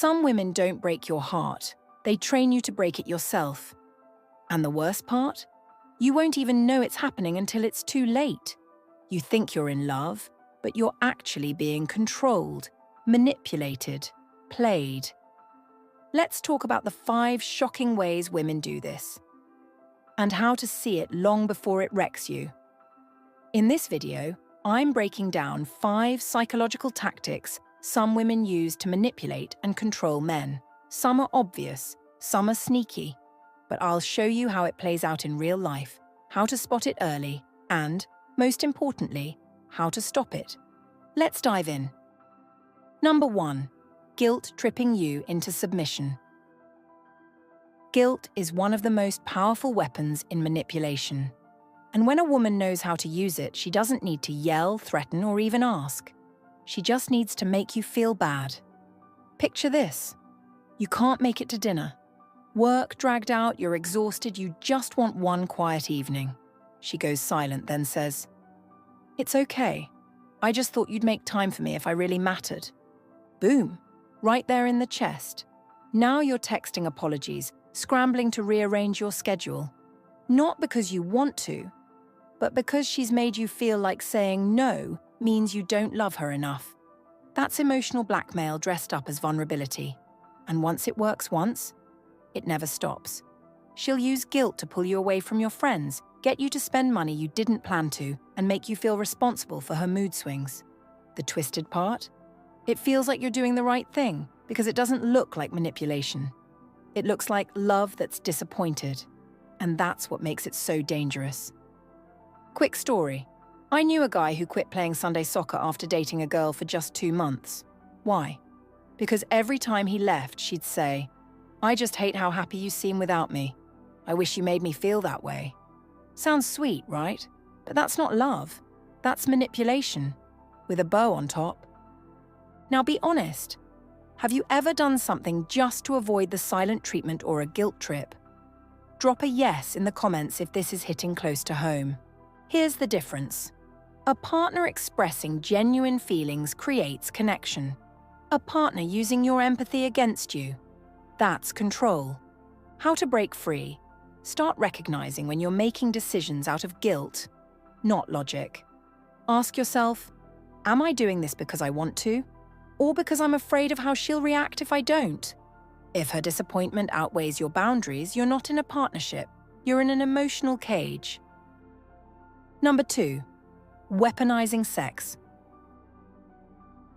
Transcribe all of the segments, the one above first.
Some women don't break your heart. They train you to break it yourself. And the worst part? You won't even know it's happening until it's too late. You think you're in love, but you're actually being controlled, manipulated, played. Let's talk about the 5 shocking ways women do this, and how to see it long before it wrecks you. In this video, I'm breaking down 5 psychological tactics some women use to manipulate and control men. Some are obvious, some are sneaky, but I'll show you how it plays out in real life, how to spot it early, and, most importantly, how to stop it. Let's dive in. Number 1. Guilt-tripping you into submission. Guilt is one of the most powerful weapons in manipulation. And when a woman knows how to use it, she doesn't need to yell, threaten, or even ask. She just needs to make you feel bad. Picture this. You can't make it to dinner. Work dragged out, you're exhausted, you just want one quiet evening. She goes silent, then says, "It's okay. I just thought you'd make time for me if I really mattered." Boom, right there in the chest. Now you're texting apologies, scrambling to rearrange your schedule. Not because you want to, but because she's made you feel like saying no means you don't love her enough. That's emotional blackmail dressed up as vulnerability. And once it works once, it never stops. She'll use guilt to pull you away from your friends, get you to spend money you didn't plan to, and make you feel responsible for her mood swings. The twisted part? It feels like you're doing the right thing because it doesn't look like manipulation. It looks like love that's disappointed. And that's what makes it so dangerous. Quick story. I knew a guy who quit playing Sunday soccer after dating a girl for just 2 months. Why? Because every time he left, she'd say, "I just hate how happy you seem without me. I wish you made me feel that way." Sounds sweet, right? But that's not love. That's manipulation, with a bow on top. Now be honest. Have you ever done something just to avoid the silent treatment or a guilt trip? Drop a yes in the comments if this is hitting close to home. Here's the difference. A partner expressing genuine feelings creates connection. A partner using your empathy against you. That's control. How to break free. Start recognizing when you're making decisions out of guilt, not logic. Ask yourself, am I doing this because I want to? Or because I'm afraid of how she'll react if I don't? If her disappointment outweighs your boundaries, you're not in a partnership. You're in an emotional cage. Number 2. Weaponizing sex.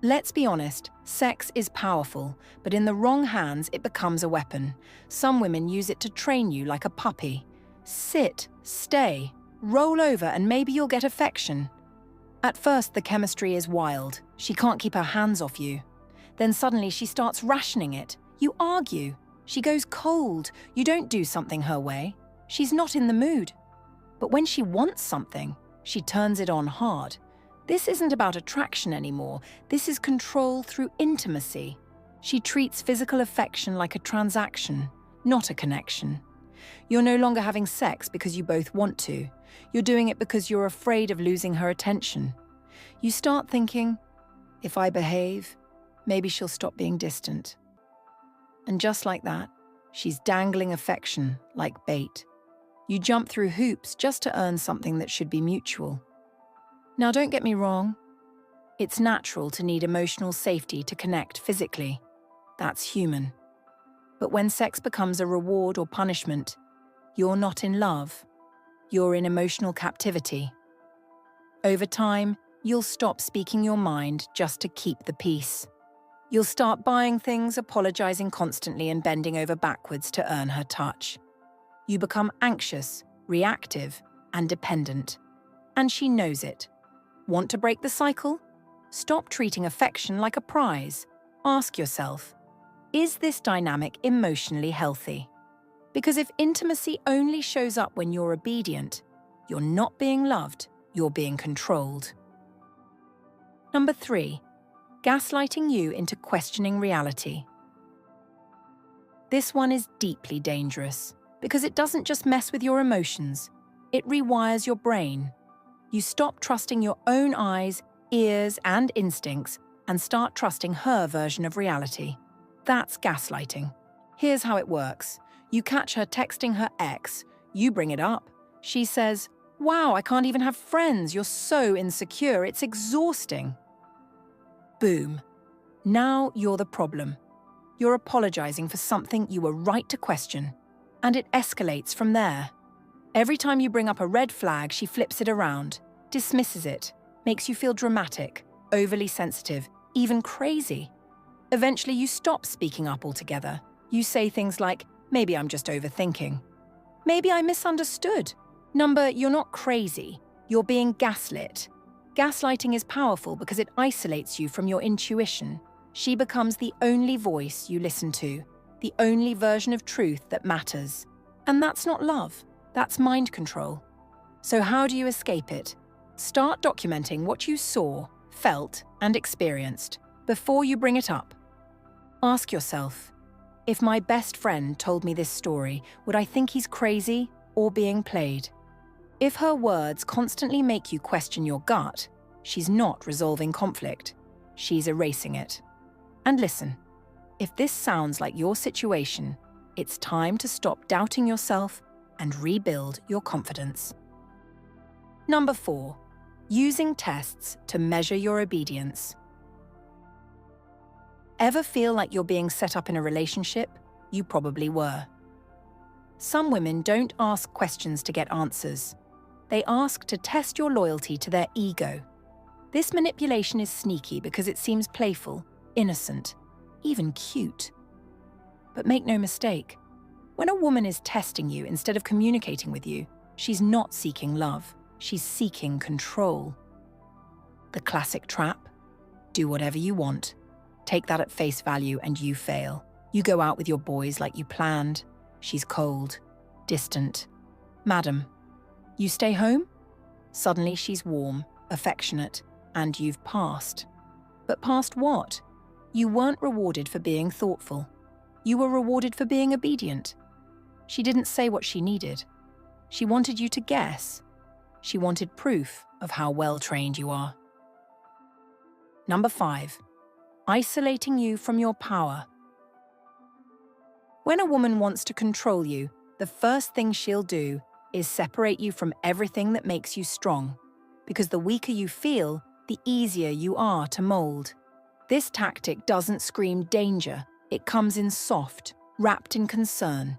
Let's be honest, sex is powerful, but in the wrong hands, it becomes a weapon. Some women use it to train you like a puppy. Sit, stay, roll over, and maybe you'll get affection. At first, the chemistry is wild. She can't keep her hands off you. Then suddenly she starts rationing it. You argue. She goes cold. You don't do something her way. She's not in the mood. But when she wants something, she turns it on hard. This isn't about attraction anymore. This is control through intimacy. She treats physical affection like a transaction, not a connection. You're no longer having sex because you both want to. You're doing it because you're afraid of losing her attention. You start thinking, if I behave, maybe she'll stop being distant. And just like that, she's dangling affection like bait. You jump through hoops just to earn something that should be mutual. Now, don't get me wrong. It's natural to need emotional safety to connect physically. That's human. But when sex becomes a reward or punishment, you're not in love. You're in emotional captivity. Over time, you'll stop speaking your mind just to keep the peace. You'll start buying things, apologizing constantly, and bending over backwards to earn her touch. You become anxious, reactive, and dependent. And she knows it. Want to break the cycle? Stop treating affection like a prize. Ask yourself, is this dynamic emotionally healthy? Because if intimacy only shows up when you're obedient, you're not being loved, you're being controlled. Number 3, gaslighting you into questioning reality. This one is deeply dangerous because it doesn't just mess with your emotions, it rewires your brain. You stop trusting your own eyes, ears, and instincts and start trusting her version of reality. That's gaslighting. Here's how it works. You catch her texting her ex, you bring it up. She says, "Wow, I can't even have friends. You're so insecure. It's exhausting." Boom. Now you're the problem. You're apologizing for something you were right to question. And it escalates from there. Every time you bring up a red flag, she flips it around, dismisses it, makes you feel dramatic, overly sensitive, even crazy. Eventually, you stop speaking up altogether. You say things like, "Maybe I'm just overthinking. Maybe I misunderstood." You're not crazy. You're being gaslit. Gaslighting is powerful because it isolates you from your intuition. She becomes the only voice you listen to, the only version of truth that matters. And that's not love. That's mind control. So how do you escape it? Start documenting what you saw, felt, and experienced before you bring it up. Ask yourself, if my best friend told me this story, would I think he's crazy or being played? If her words constantly make you question your gut, she's not resolving conflict. She's erasing it. And listen, if this sounds like your situation, it's time to stop doubting yourself and rebuild your confidence. Number 4, using tests to measure your obedience. Ever feel like you're being set up in a relationship? You probably were. Some women don't ask questions to get answers. They ask to test your loyalty to their ego. This manipulation is sneaky because it seems playful, innocent, even cute. But make no mistake, when a woman is testing you instead of communicating with you, she's not seeking love, she's seeking control. The classic trap: do whatever you want. Take that at face value and you fail. You go out with your boys like you planned. She's cold, distant. Madam, you stay home? Suddenly she's warm, affectionate, and you've passed. But past what? You weren't rewarded for being thoughtful. You were rewarded for being obedient. She didn't say what she needed. She wanted you to guess. She wanted proof of how well-trained you are. Number 5, isolating you from your power. When a woman wants to control you, the first thing she'll do is separate you from everything that makes you strong, because the weaker you feel, the easier you are to mold. This tactic doesn't scream danger. It comes in soft, wrapped in concern.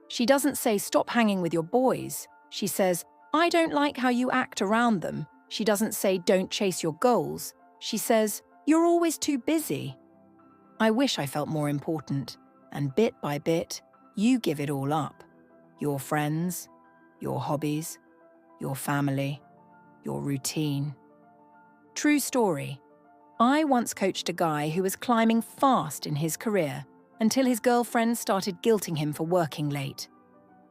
She doesn't say, "Stop hanging with your boys." She says, "I don't like how you act around them." She doesn't say, "Don't chase your goals." She says, "You're always too busy." I wish I felt more important. And bit by bit, you give it all up. Your friends, your hobbies, your family, your routine. True story. I once coached a guy who was climbing fast in his career until his girlfriend started guilting him for working late.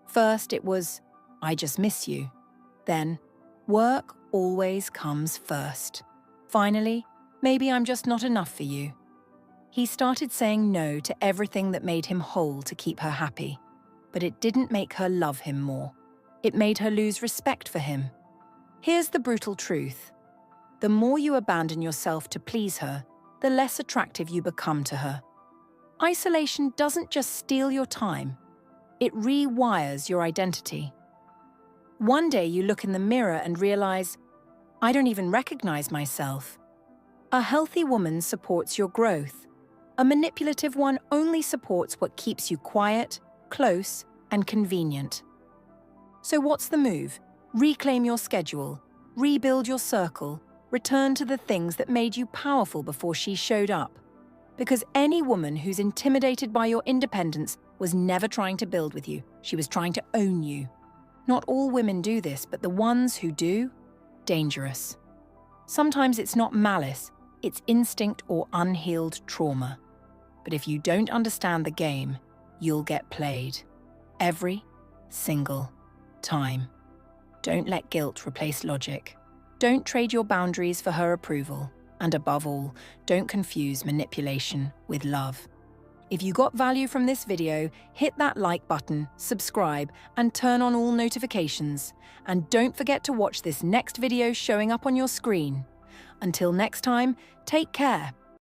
First it was, "I just miss you." Then, "Work always comes first." Finally, "Maybe I'm just not enough for you." He started saying no to everything that made him whole to keep her happy. But it didn't make her love him more. It made her lose respect for him. Here's the brutal truth. The more you abandon yourself to please her, the less attractive you become to her. Isolation doesn't just steal your time. It rewires your identity. One day you look in the mirror and realize, "I don't even recognize myself." A healthy woman supports your growth. A manipulative one only supports what keeps you quiet, close, and convenient. So what's the move? Reclaim your schedule, rebuild your circle, return to the things that made you powerful before she showed up. Because any woman who's intimidated by your independence was never trying to build with you. She was trying to own you. Not all women do this, but the ones who do, dangerous. Sometimes it's not malice, it's instinct or unhealed trauma. But if you don't understand the game, you'll get played. Every single time. Don't let guilt replace logic. Don't trade your boundaries for her approval. And above all, don't confuse manipulation with love. If you got value from this video, hit that like button, subscribe, and turn on all notifications. And don't forget to watch this next video showing up on your screen. Until next time, take care.